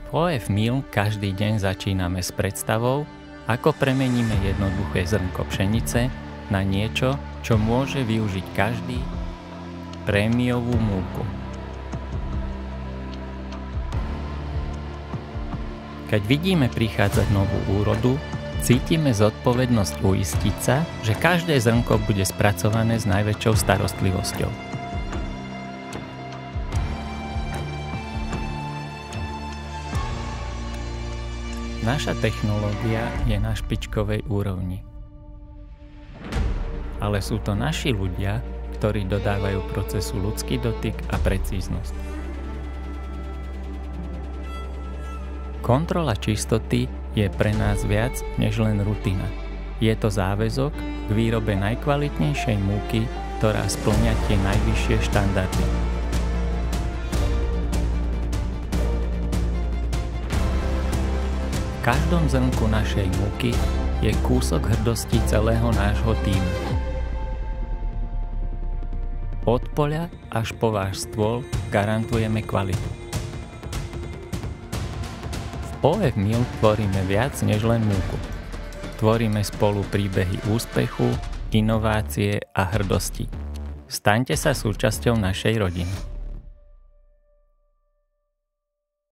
OF Meal každý deň začíname s predstavou, ako premeníme jednoduché zrnko pšenice na niečo, čo môže využiť každý, prémiovú múku. Keď vidíme prichádzať novú úrodu, cítime zodpovednosť uistiť sa, že každé zrnko bude spracované s najväčšou starostlivosťou. Naša technológia je na špičkovej úrovni. Ale sú to naši ľudia, ktorí dodávajú procesu ľudský dotyk a precíznosť. Kontrola čistoty je pre nás viac než len rutina. Je to záväzok k výrobe najkvalitnejšej múky, ktorá spĺňa tie najvyššie štandardy. V každom zrnku našej múky je kúsok hrdosti celého nášho tímu. Od poľa až po váš stôl garantujeme kvalitu. V OF Meal tvoríme viac než len múku. Tvoríme spolu príbehy úspechu, inovácie a hrdosti. Staňte sa súčasťou našej rodiny.